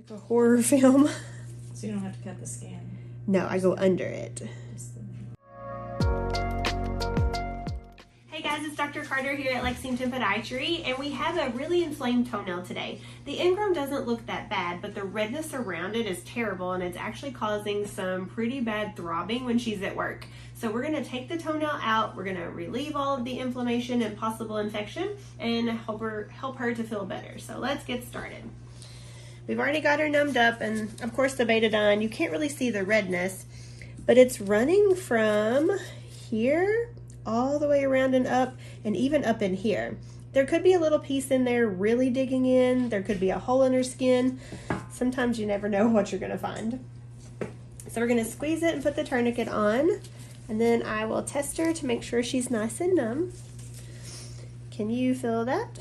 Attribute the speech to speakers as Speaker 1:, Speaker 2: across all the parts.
Speaker 1: Like a horror film.
Speaker 2: So you don't have to cut the skin.
Speaker 1: No, I go under it. Hey guys, it's Dr. Carter here at Lexington Podiatry, and we have a really inflamed toenail today. The ingrown doesn't look that bad, but the redness around it is terrible, and it's actually causing some pretty bad throbbing when she's at work. So we're going to take the toenail out, we're going to relieve all of the inflammation and possible infection, and help her to feel better. So let's get started. We've already got her numbed up, and of course the betadine, you can't really see the redness, but it's running from here all the way around and up, and even up in here. There could be a little piece in there really digging in. There could be a hole in her skin. Sometimes you never know what you're going to find. So we're going to squeeze it and put the tourniquet on, and then I will test her to make sure she's nice and numb. Can you feel that?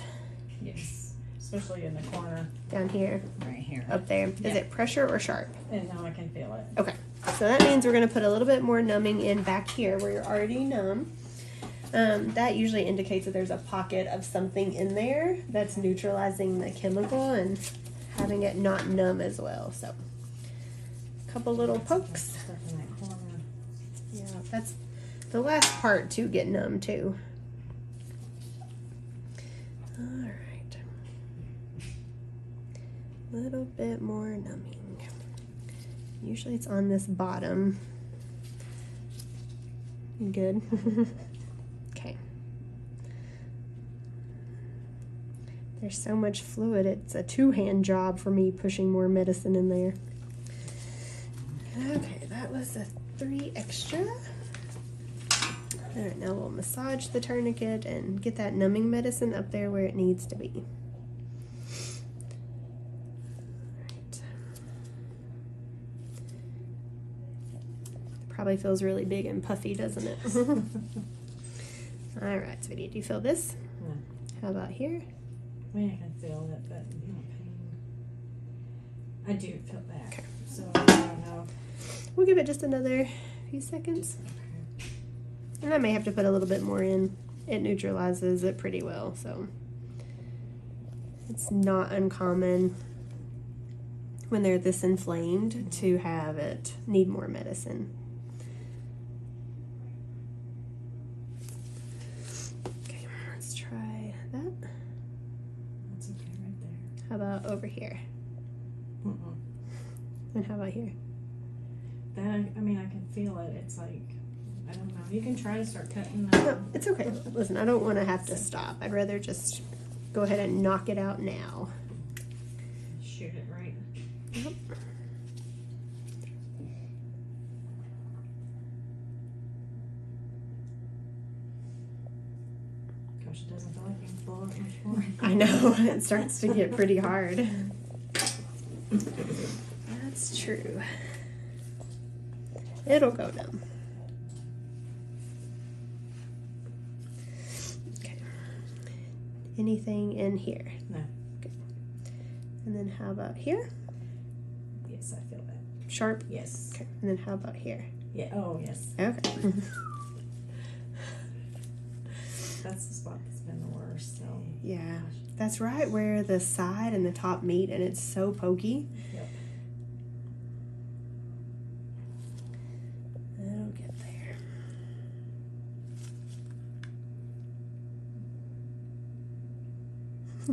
Speaker 2: Yes. Especially in the corner.
Speaker 1: Down here.
Speaker 2: Right here.
Speaker 1: Up there.
Speaker 2: Yeah.
Speaker 1: Is it pressure or sharp?
Speaker 2: And now I can feel it.
Speaker 1: Okay. So that means we're going to put a little bit more numbing in back here where you're already numb. That usually indicates that there's a pocket of something in there that's neutralizing the chemical and having it not numb as well. So a couple little pokes.
Speaker 2: In that corner.
Speaker 1: Yeah, that's the last part to get numb too. All right. A little bit more numbing. Usually it's on this bottom. Good. Okay. There's so much fluid, it's a two-hand job for me pushing more medicine in there. Okay, that was a 3 extra. All right, now we'll massage the tourniquet and get that numbing medicine up there where it needs to be. Probably feels really big and puffy, doesn't it? All right, sweetie, do you feel this?
Speaker 2: No.
Speaker 1: How about here?
Speaker 2: I mean, I can feel it, but no pain. I do feel that.
Speaker 1: Okay.
Speaker 2: So I don't know.
Speaker 1: We'll give it just another few seconds.
Speaker 2: Okay.
Speaker 1: And I may have to put a little bit more in. It neutralizes it pretty well, so it's not uncommon when they're this inflamed to have it need more medicine. Okay, let's try that.
Speaker 2: That's okay right there.
Speaker 1: How about over here? And how about here?
Speaker 2: That, I mean, I can feel it. It's like, I don't know. You can try to start cutting
Speaker 1: No, it's okay. Listen, I don't want to have to stop. I'd rather just go ahead and knock it out now.
Speaker 2: Shoot it right.
Speaker 1: Yep.
Speaker 2: Gosh, it doesn't feel like you can pull it much more.
Speaker 1: I know. It starts to get pretty hard. That's true. It'll go numb. Okay. Anything in here?
Speaker 2: No.
Speaker 1: Good. And then how about here?
Speaker 2: Yes, I feel that.
Speaker 1: Sharp?
Speaker 2: Yes.
Speaker 1: Okay. And then how about here?
Speaker 2: Yeah. Oh, yes.
Speaker 1: Okay.
Speaker 2: That's the spot that's been the worst. So.
Speaker 1: Yeah. That's right where the side and the top meet, and it's so pokey.
Speaker 2: Yep.
Speaker 1: It'll get there.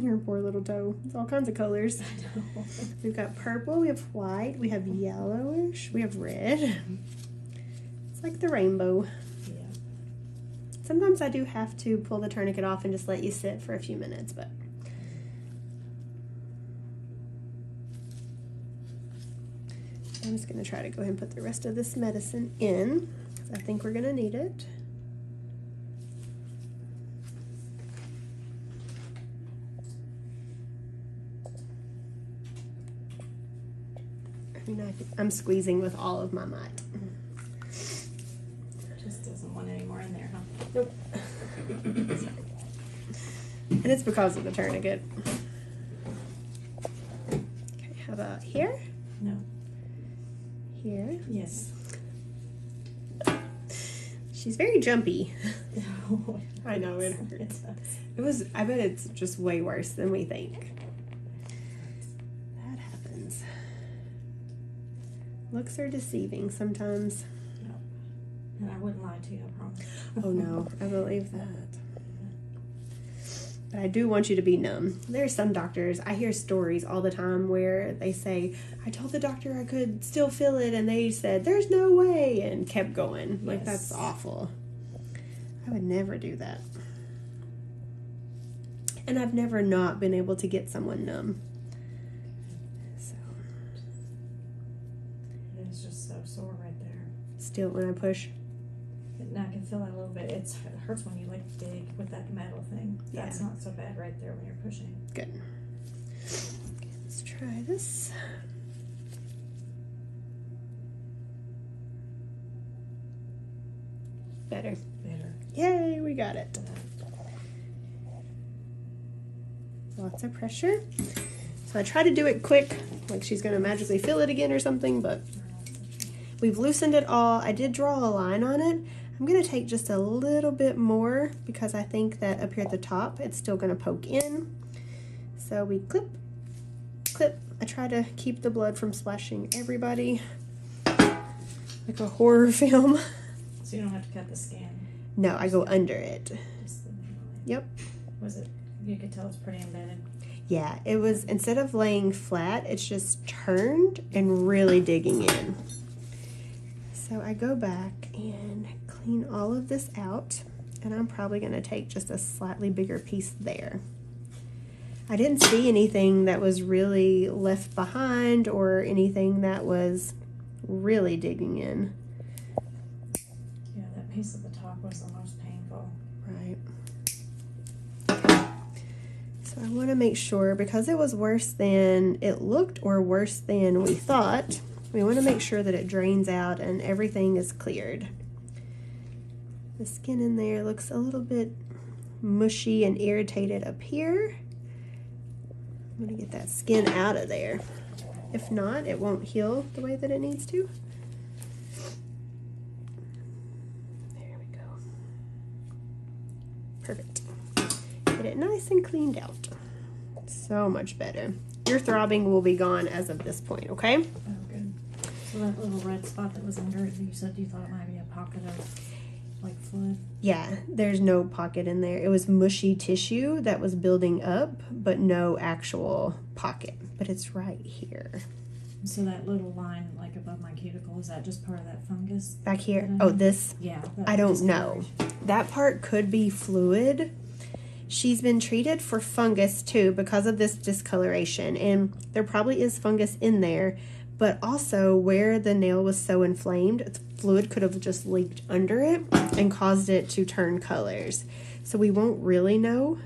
Speaker 1: Your poor little toe. It's all kinds of colors.
Speaker 2: I know.
Speaker 1: We've got purple, we have white, we have yellowish, we have red. It's like the rainbow.
Speaker 2: Yeah.
Speaker 1: Sometimes I do have to pull the tourniquet off and just let you sit for a few minutes, but I'm just going to try to go ahead and put the rest of this medicine in, because I think we're going to need it. I mean, I'm squeezing with all of my might.
Speaker 2: Just doesn't want any more in there, huh?
Speaker 1: Nope. And it's because of the tourniquet. Okay, how about here?
Speaker 2: No.
Speaker 1: Here.
Speaker 2: Yes.
Speaker 1: She's very jumpy.
Speaker 2: No.
Speaker 1: I know, it hurts. I bet it's just way worse than we think. That happens. Looks are deceiving sometimes.
Speaker 2: Yep. And I wouldn't lie to you, I promise.
Speaker 1: Oh no, I believe that. But I do want you to be numb. There's some doctors, I hear stories all the time where they say, I told the doctor I could still feel it, and they said, there's no way, and kept going. Like, that's awful. I would never do that. And I've never not been able to get someone numb. So.
Speaker 2: It's just so sore right there.
Speaker 1: Still, when I push.
Speaker 2: And I can feel that a little bit. It hurts when you like dig with that metal thing. That's not so bad right there when you're pushing.
Speaker 1: Good. Okay, let's try this. Better.
Speaker 2: Better.
Speaker 1: Yay, we got it. Lots of pressure. So I try to do it quick, like she's going to magically feel it again or something, but we've loosened it all. I did draw a line on it. I'm going to take just a little bit more because I think that up here at the top it's still going to poke in. So we clip, clip. I try to keep the blood from splashing everybody like a horror film.
Speaker 2: So you don't have to cut the skin?
Speaker 1: No, I go under it.
Speaker 2: Just the
Speaker 1: Yep.
Speaker 2: Was it, you could tell it's pretty embedded?
Speaker 1: Yeah, it was, instead of laying flat, it's just turned and really digging in. So I go back and clean all of this out, and I'm probably going to take just a slightly bigger piece there. I didn't see anything that was really left behind or anything that was really digging in.
Speaker 2: Yeah, that piece at the top was the most painful.
Speaker 1: Right. So I want to make sure, because it was worse than it looked or worse than we thought, we want to make sure that it drains out and everything is cleared. The skin in there looks a little bit mushy and irritated up here. I'm going to get that skin out of there. If not, it won't heal the way that it needs to. There we go. Perfect. Get it nice and cleaned out. So much better. Your throbbing will be gone as of this point, okay?
Speaker 2: Oh, good. So that little red spot that was under it, you said you thought it might be a pocket of like fluid?
Speaker 1: Yeah, there's no pocket in there. It was mushy tissue that was building up, but no actual pocket. But it's right here.
Speaker 2: So that little line like above my cuticle, is that just part of that fungus?
Speaker 1: Back here? Oh, this?
Speaker 2: Yeah.
Speaker 1: I don't know. That part could be fluid. She's been treated for fungus too because of this discoloration, and there probably is fungus in there, but also where the nail was so inflamed, fluid could have just leaked under it and caused it to turn colors. So we won't really know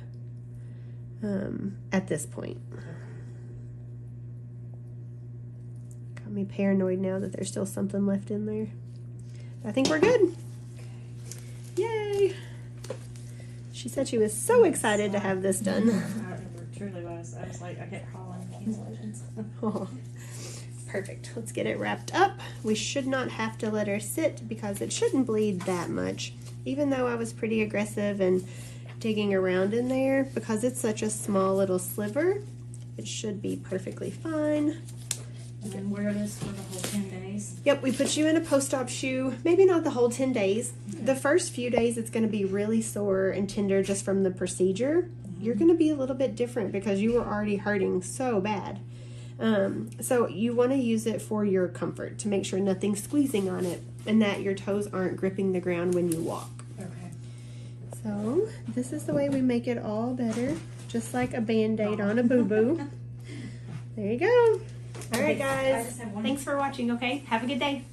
Speaker 1: at this point. Got me paranoid now that there's still something left in there. I think we're good. Yay! She said she was so excited to have this done.
Speaker 2: I truly was. I was like, I kept calling cancellations.
Speaker 1: Oh, perfect. Let's get it wrapped up. We should not have to let her sit because it shouldn't bleed that much. Even though I was pretty aggressive and digging around in there, because it's such a small little sliver, it should be perfectly fine.
Speaker 2: And then wear this for the whole 10 days?
Speaker 1: Yep, we put you in a post-op shoe, maybe not the whole 10 days. Okay. The first few days it's going to be really sore and tender just from the procedure. Mm-hmm. You're going to be a little bit different because you were already hurting so bad. So you want to use it for your comfort, to make sure nothing's squeezing on it and that your toes aren't gripping the ground when you walk.
Speaker 2: Okay.
Speaker 1: So this is the way we make it all better, just like a Band-Aid on a boo-boo. There you go. All right, guys. Thanks for watching, okay? Have a good day.